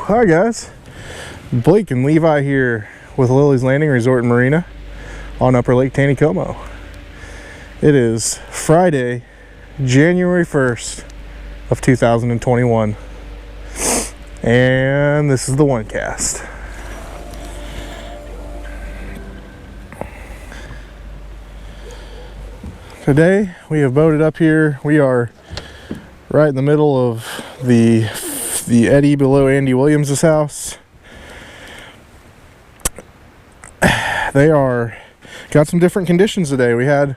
Hi guys, Blake and Levi here with Lilley's Landing Resort and Marina on Upper Lake Taneycomo. It is Friday, January 1st of 2021, and this is the one cast. Today we have boated up here. We are right in the middle of the eddy below Andy Williams' house. They got some different conditions today. We had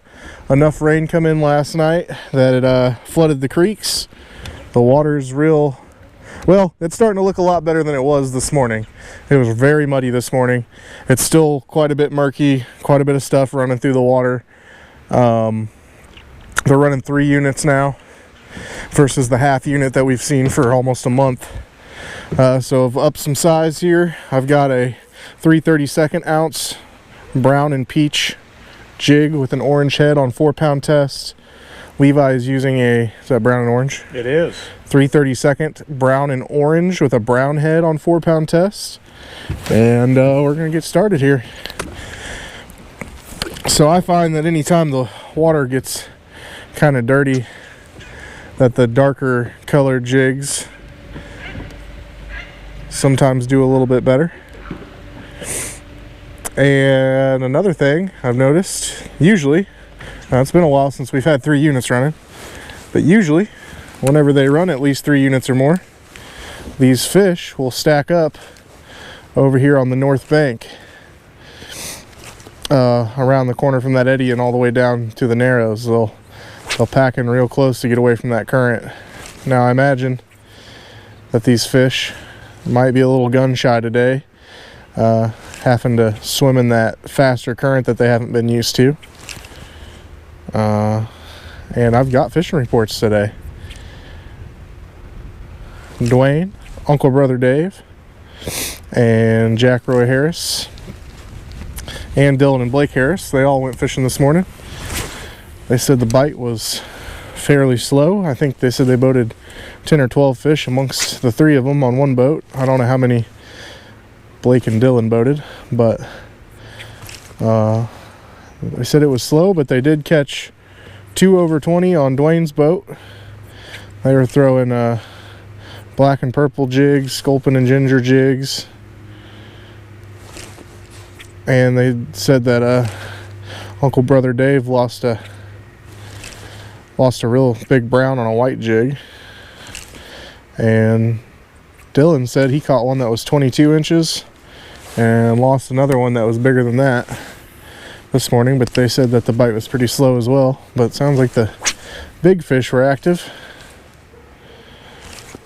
enough rain come in last night that it flooded the creeks. The water's well, it's starting to look a lot better than it was this morning. It was very muddy this morning. It's still quite a bit murky, quite a bit of stuff running through the water. They're running 3 units now versus the half unit that we've seen for almost a month. So I've upped some size here. I've got a 3/32 ounce brown and peach jig with an orange head on 4-pound test. Levi is using is that brown and orange? It is. 3/32 brown and orange with a brown head on 4-pound test. And we're going to get started here. So I find that anytime the water gets kind of dirty, that the darker colored jigs sometimes do a little bit better. And another thing I've noticed, usually, it's been a while since we've had 3 units running, but usually whenever they run at least 3 units or more, these fish will stack up over here on the north bank, around the corner from that eddy and all the way down to the narrows. They'll pack in real close to get away from that current. Now I imagine that these fish might be a little gun shy today, having to swim in that faster current that they haven't been used to. And I've got fishing reports today. Dwayne, Uncle Brother Dave, and Jack Roy Harris, and Dylan and Blake Harris, they all went fishing this morning. They said the bite was fairly slow. I think they said they boated 10 or 12 fish amongst the 3 of them on one boat. I don't know how many Blake and Dylan boated, but they said it was slow, but they did catch 2 over 20 on Dwayne's boat. They were throwing black and purple jigs, sculpin and ginger jigs, and they said that Uncle Brother Dave lost a real big brown on a white jig, and Dylan said he caught one that was 22 inches and lost another one that was bigger than that this morning, but they said that the bite was pretty slow as well. But it sounds like the big fish were active.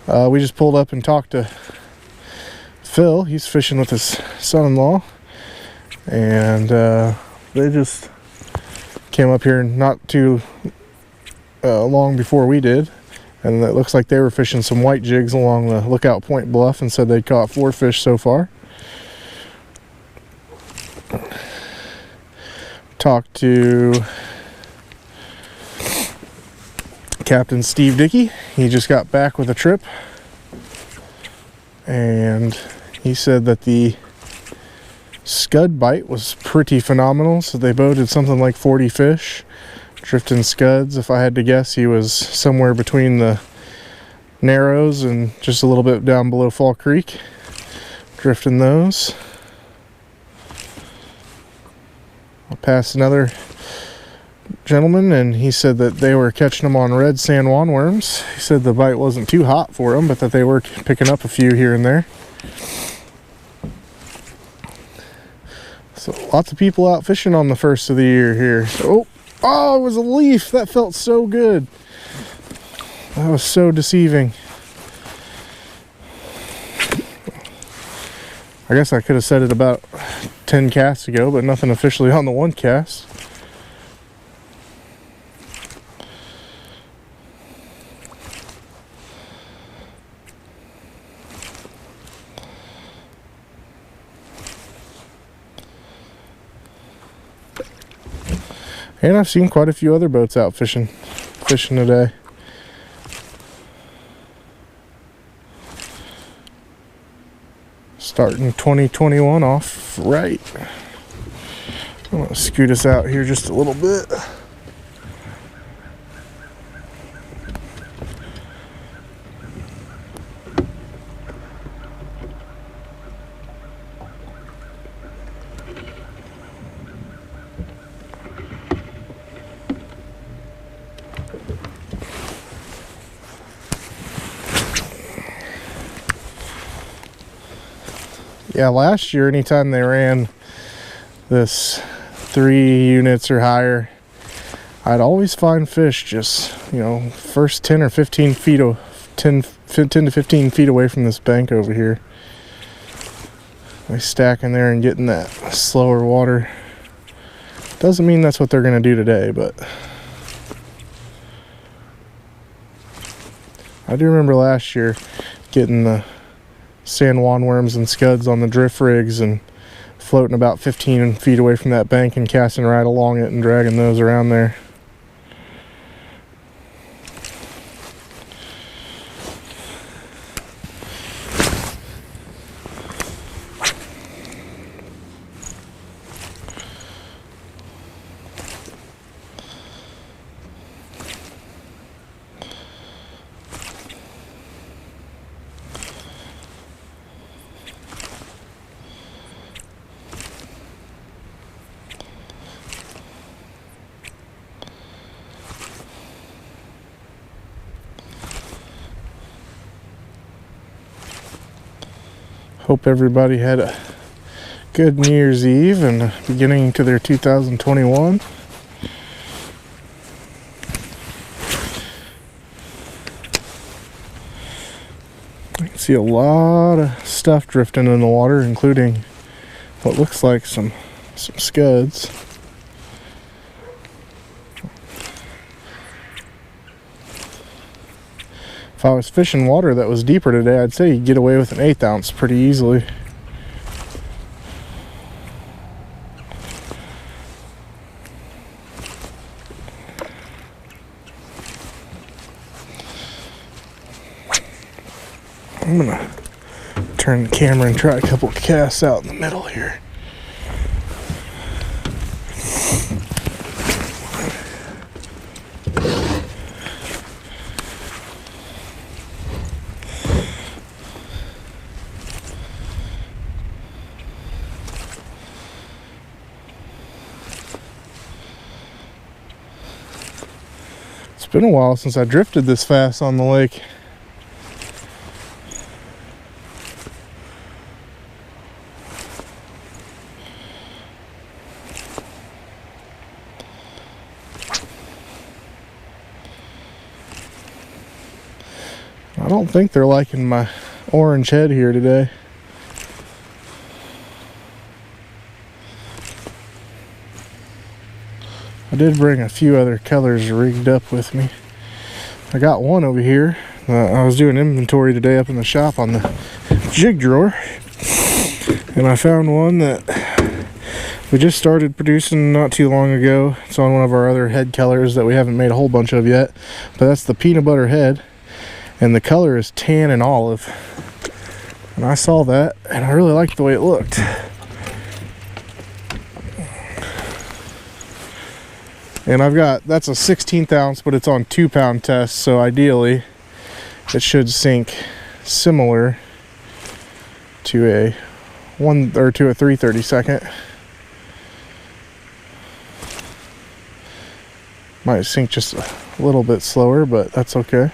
We just pulled up and talked to Phil. He's fishing with his son-in-law, and they just came up here not too long before we did, and it looks like they were fishing some white jigs along the Lookout Point bluff, and said they caught 4 fish so far. Talked to Captain Steve Dickey. He just got back with a trip, and he said that the scud bite was pretty phenomenal. So they boated something like 40 fish, drifting scuds. If I had to guess, he was somewhere between the narrows and just a little bit down below Fall Creek, drifting those. I passed another gentleman, and he said that they were catching them on red San Juan worms. He said the bite wasn't too hot for them, but that they were picking up a few here and there. So lots of people out fishing on the first of the year here. Oh, it was a leaf. That felt so good. That was so deceiving. I guess I could have said it about 10 casts ago, but nothing officially on the one cast. And I've seen quite a few other boats out fishing today. Starting 2021 off right. I'm gonna scoot us out here just a little bit. Yeah, last year, anytime they ran this 3 units or higher, I'd always find fish just, you know, first 10 or 15 feet, 10 to 15 feet away from this bank over here. They stack in there and get in that slower water. Doesn't mean that's what they're going to do today, but I do remember last year getting the San Juan worms and scuds on the drift rigs and floating about 15 feet away from that bank and casting right along it and dragging those around there. Hope everybody had a good New Year's Eve and beginning to their 2021. I can see a lot of stuff drifting in the water, including what looks like some scuds. If I was fishing water that was deeper today, I'd say you'd get away with an 1/8 ounce pretty easily. I'm gonna turn the camera and try a couple casts out in the middle here. It's been a while since I drifted this fast on the lake. I don't think they're liking my orange head here today. I did bring a few other colors rigged up with me. I got one over here. I was doing inventory today up in the shop on the jig drawer, and I found one that we just started producing not too long ago. It's on one of our other head colors that we haven't made a whole bunch of yet, but that's the peanut butter head, and the color is tan and olive. And I saw that and I really liked the way it looked. And I've got, that's a 16th ounce, but it's on 2-pound test, so ideally it should sink similar to a 3/32. Might sink just a little bit slower, but that's okay.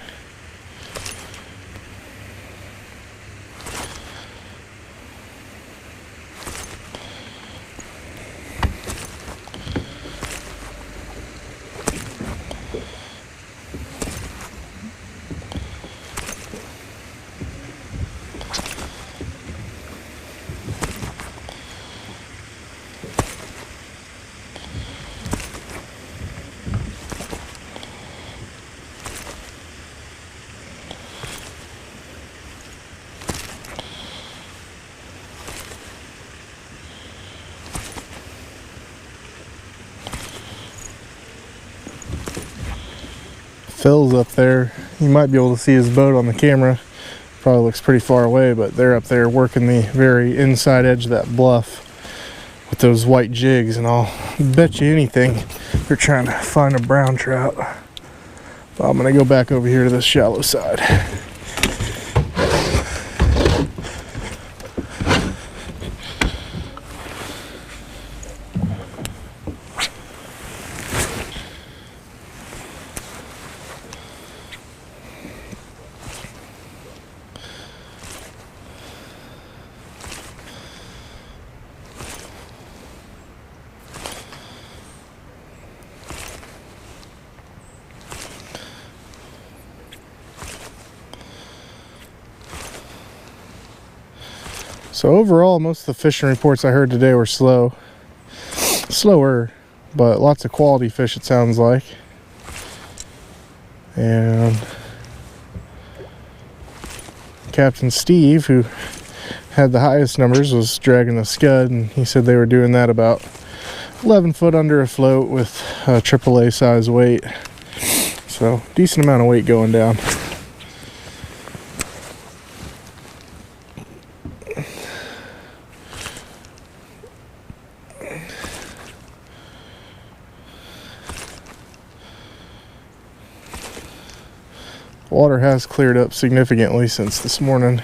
Phil's up there. You might be able to see his boat on the camera. Probably looks pretty far away, but they're up there working the very inside edge of that bluff with those white jigs, and I'll bet you anything they're trying to find a brown trout. But I'm gonna go back over here to this shallow side. So overall, most of the fishing reports I heard today were slower, but lots of quality fish, it sounds like. And Captain Steve, who had the highest numbers, was dragging the scud, and he said they were doing that about 11 foot under a float with a AAA size weight. So decent amount of weight going down. Water has cleared up significantly since this morning.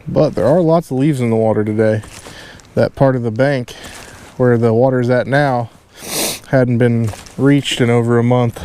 But there are lots of leaves in the water today. That part of the bank where the water's at now hadn't been reached in over a month.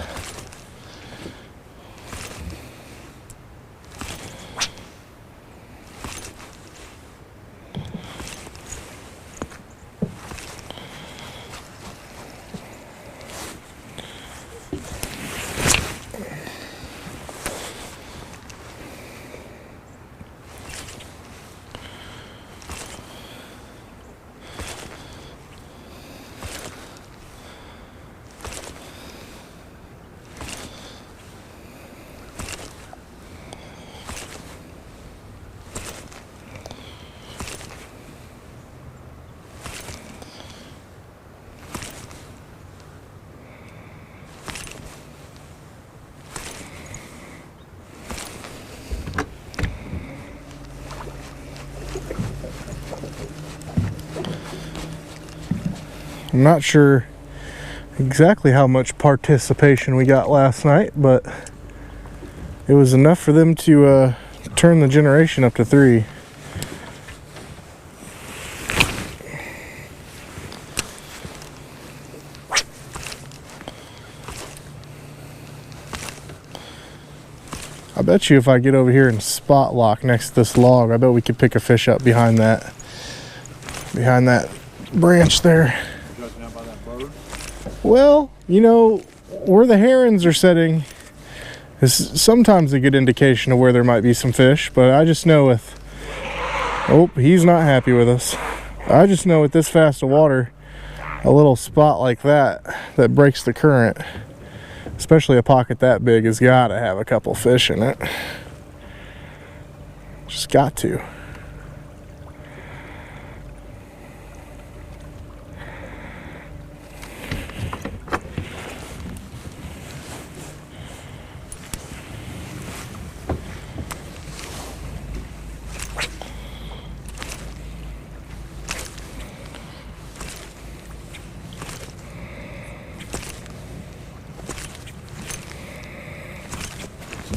I'm not sure exactly how much participation we got last night, but it was enough for them to turn the generation up to 3. I bet you if I get over here and spot lock next to this log, I bet we could pick a fish up behind that branch there. Well, you know, where the herons are setting is sometimes a good indication of where there might be some fish, but I just know with... Oh, he's not happy with us. I just know with this fast of water, a little spot like that breaks the current, especially a pocket that big, has got to have a couple fish in it. Just got to.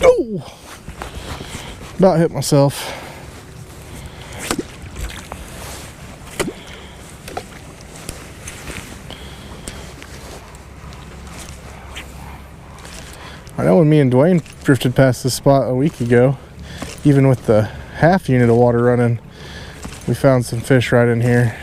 Oh! About hit myself. I know when me and Dwayne drifted past this spot a week ago, even with the half unit of water running, we found some fish right in here.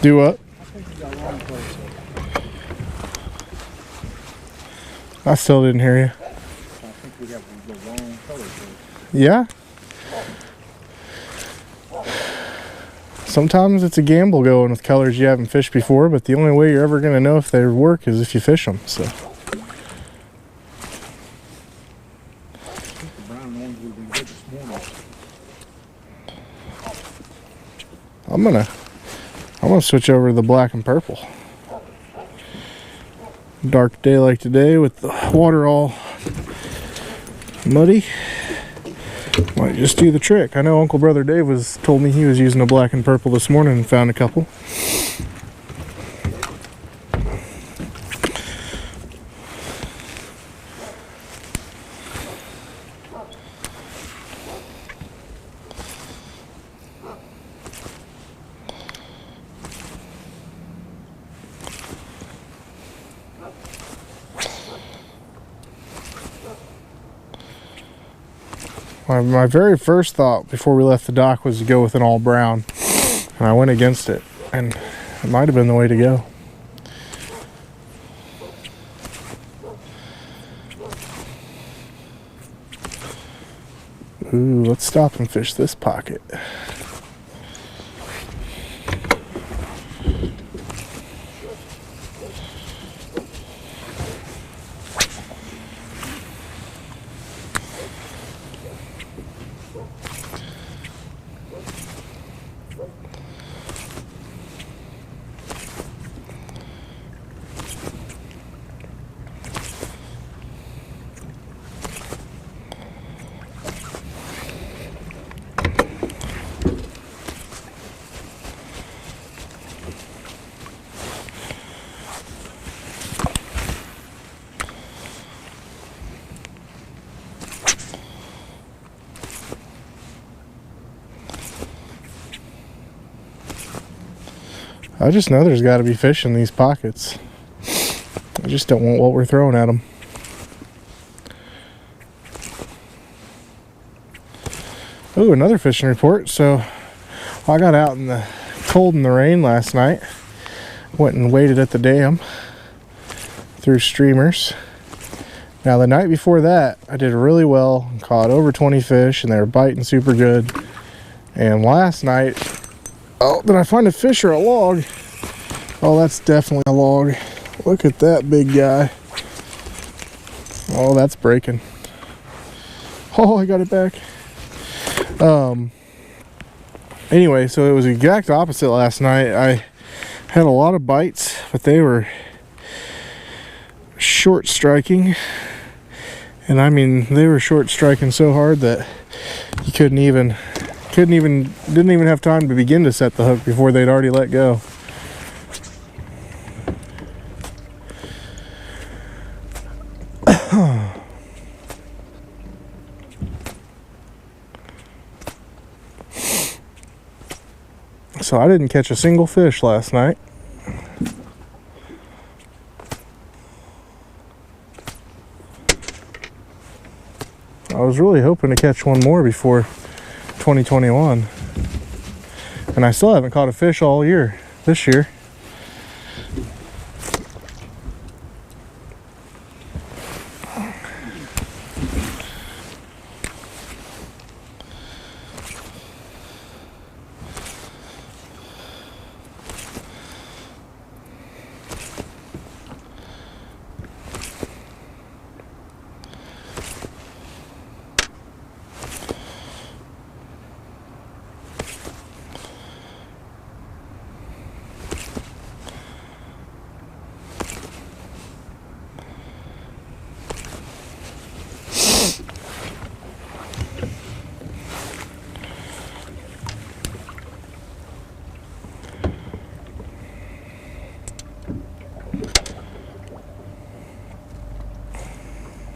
Do what? I think you got long close. I still didn't hear you. I think we got the wrong color. Yeah? sometimes it's a gamble going with colors you haven't fished before, but the only way you're ever going to know if they work is if you fish them. So I'm gonna switch over to the black and purple. Dark day like today with the water all muddy might just do the trick. I know Uncle Brother Dave told me he was using a black and purple this morning and found a couple. My very first thought before we left the dock was to go with an all brown, and I went against it, and it might have been the way to go. Ooh, let's stop and fish this pocket. I just know there's got to be fish in these pockets. I just don't want what we're throwing at them. Ooh, another fishing report. So I got out in the cold and the rain last night. Went and waded at the dam through streamers. Now the night before that, I did really well and caught over 20 fish, and they were biting super good. And last night, oh, did I find a fish or a log? Oh, that's definitely a log. Look at that big guy. Oh, that's breaking. Oh, I got it back. Anyway, so it was the exact opposite last night. I had a lot of bites, but they were short striking. And I mean, they were short striking so hard that you didn't even have time to begin to set the hook before they'd already let go. So I didn't catch a single fish last night. I was really hoping to catch one more before 2021, and I still haven't caught a fish all year this year.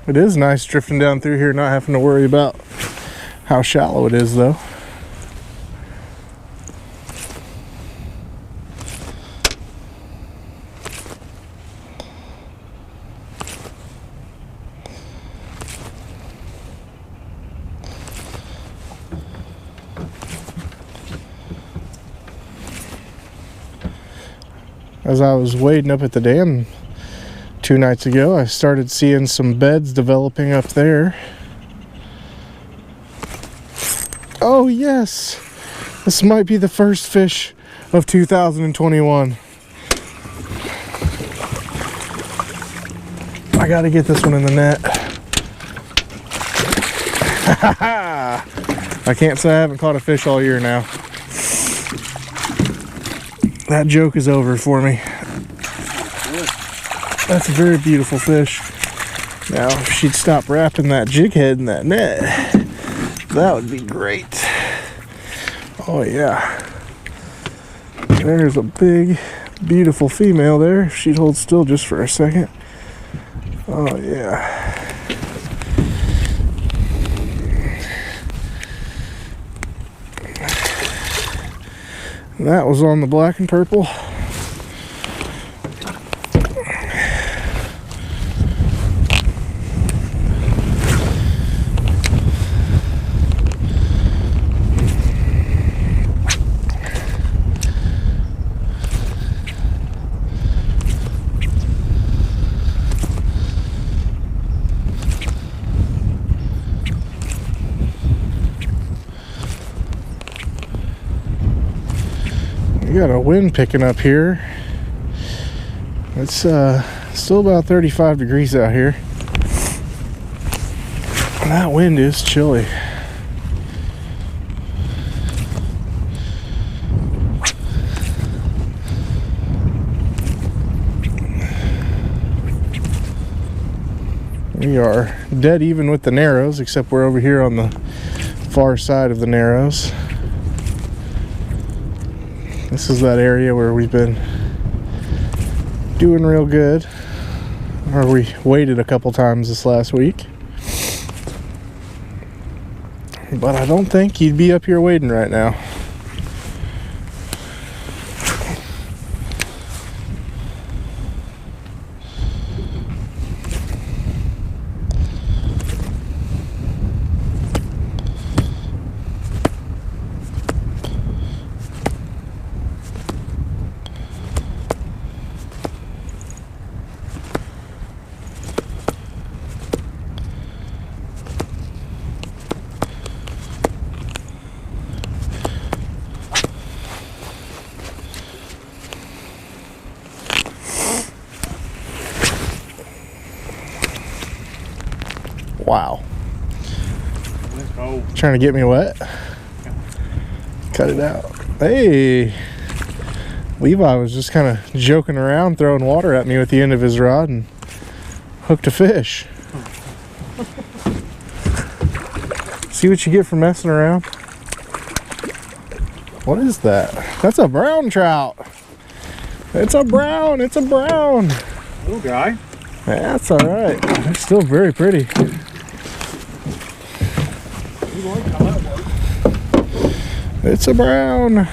It is nice drifting down through here, not having to worry about how shallow it is, though. As I was wading up at the dam 2 nights ago, I started seeing some beds developing up there. Oh yes, This might be the first fish of 2021. I gotta get this one in the net. I can't say I haven't caught a fish all year now. That joke is over for me. That's a very beautiful fish. Now, if she'd stop wrapping that jig head in that net, that would be great. Oh yeah. There's a big, beautiful female there. If she'd hold still just for a second. Oh yeah. That was on the black and purple. We got a wind picking up here. It's still about 35 degrees out here. And that wind is chilly. We are dead even with the Narrows, except we're over here on the far side of the Narrows. This is that area where we've been doing real good, or we waded a couple times this last week. But I don't think you'd be up here wading right now. Wow. Trying to get me wet? Cut it out. Hey! Levi was just kind of joking around, throwing water at me with the end of his rod and hooked a fish. See what you get for messing around? What is that? That's a brown trout. It's a brown. It's a brown. Little guy. That's all right. They're still very pretty. It's a brown.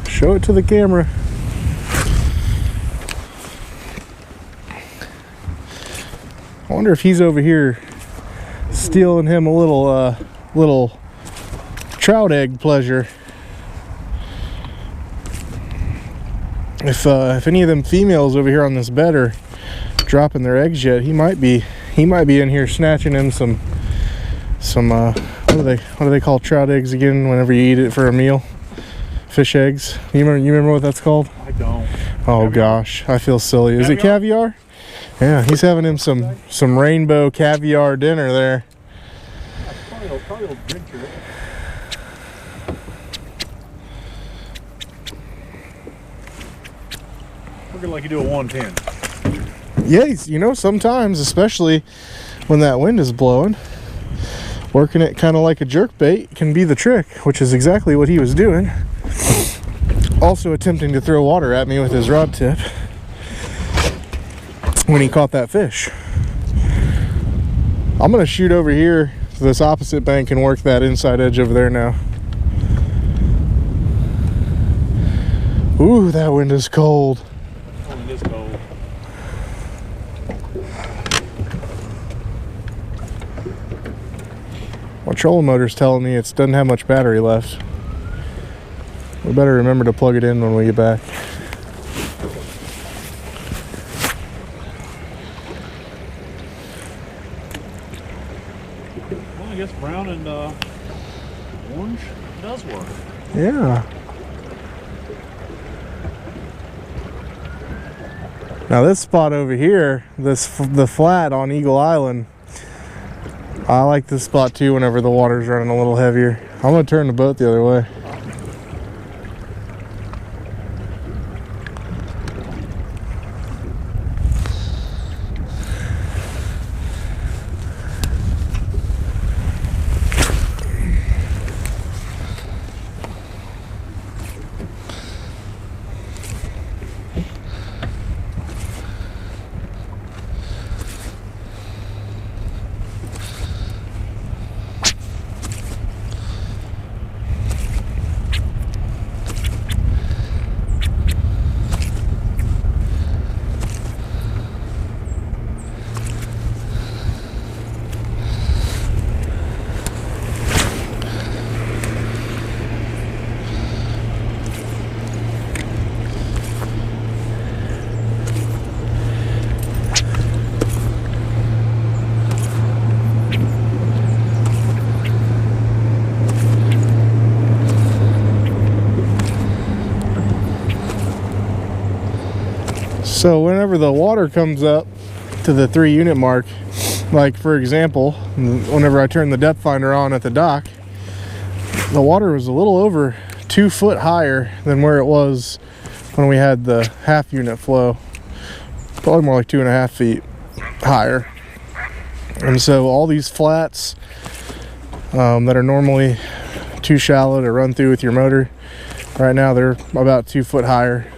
Show it to the camera. I wonder if he's over here stealing him a little trout egg pleasure. If any of them females over here on this bed are dropping their eggs yet, he might be in here snatching him some what do they call trout eggs again whenever you eat it for a meal? Fish eggs. You remember what that's called? I don't. Oh Caviar? Gosh, I feel silly. Is it caviar? Yeah, he's having him some rainbow caviar dinner there. Probably will drink to it. Looking like you do a 110. Yeah, you know, sometimes, especially when that wind is blowing, working it kind of like a jerk bait can be the trick, which is exactly what he was doing. Also attempting to throw water at me with his rod tip when he caught that fish. I'm gonna shoot over here to this opposite bank and work that inside edge over there now. Ooh, that wind is cold. Oh, it is cold. My trolling motor's telling me it doesn't have much battery left. We better remember to plug it in when we get back. Well, I guess brown and orange. It does work. Yeah. Now this spot over here, the flat on Eagle Island, I like this spot too whenever the water's running a little heavier. I'm gonna turn the boat the other way. So whenever the water comes up to the 3 unit mark, like for example, whenever I turned the depth finder on at the dock, the water was a little over 2 foot higher than where it was when we had the half unit flow. Probably more like 2.5 feet higher. And so all these flats that are normally too shallow to run through with your motor, right now they're about 2 foot higher.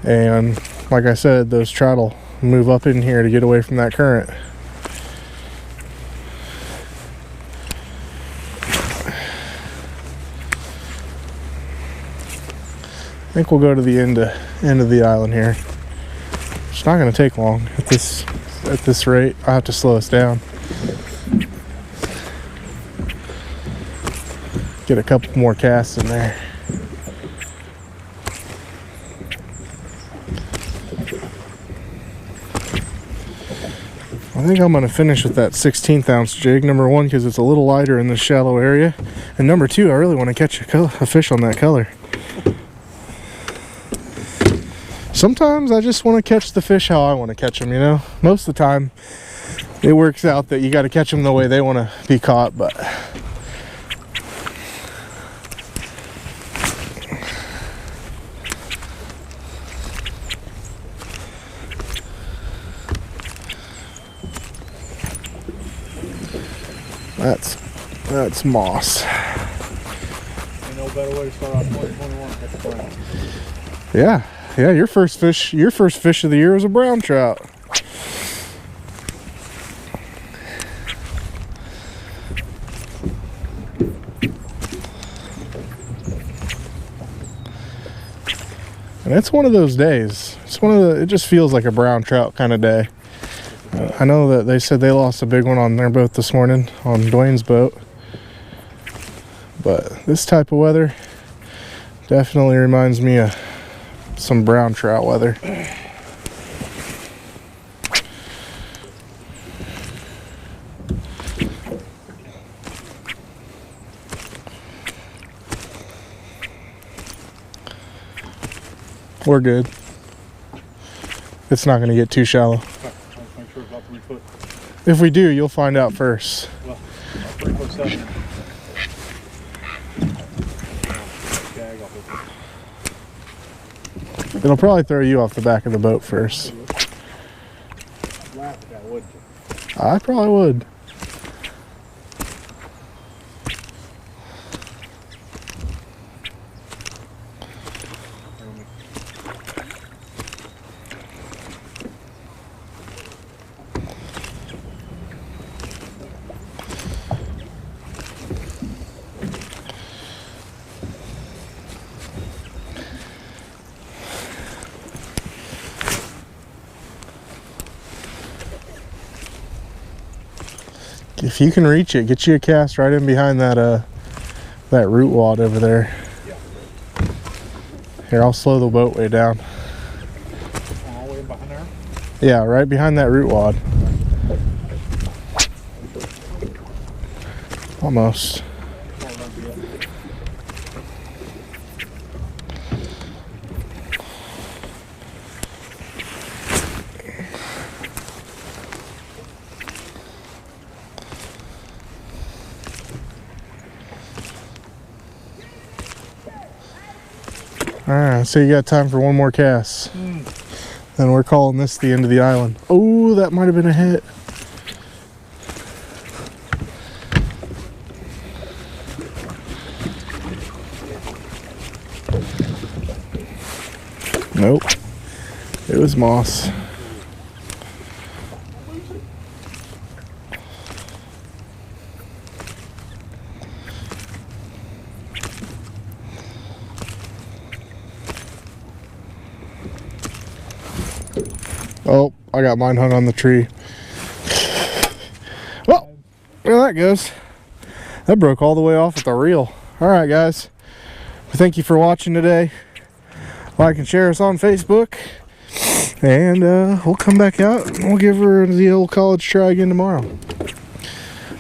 And like I said, those trout will move up in here to get away from that current. I think we'll go to the end of the island here. It's not going to take long at this rate. I have to slow us down. Get a couple more casts in there. I think I'm going to finish with that 16th ounce jig. Number one, because it's a little lighter in this shallow area. And number two, I really want to catch a fish on that color. Sometimes I just want to catch the fish how I want to catch them, you know? Most of the time, it works out that you got to catch them the way they want to be caught, but... That's moss. Ain't no better way to start off 2021 than catch a brown. Yeah, your first fish of the year was a brown trout. And it's one of those days. It just feels like a brown trout kind of day. I know that they said they lost a big one on their boat this morning, on Dwayne's boat. But this type of weather definitely reminds me of some brown trout weather. We're good. It's not going to get too shallow. Make sure it's about 3 foot. If we do, you'll find out first. Well, 3 foot 7. It'll probably throw you off the back of the boat first. Laugh at that, wouldn't you? I probably would. If you can reach it, get you a cast right in behind that root wad over there. Yeah. Here, I'll slow the boat way down. All the way behind there? Yeah, right behind that root wad. Almost. Alright, so you got time for one more cast. Then we're calling this the end of the island. Oh, that might have been a hit. Nope. It was moss. Oh, I got mine hung on the tree. Well, there that goes. That broke all the way off with the reel. Alright guys, thank you for watching today. Like and share us on Facebook. And we'll come back out and we'll give her the old college try again tomorrow.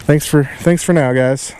Thanks for now, guys.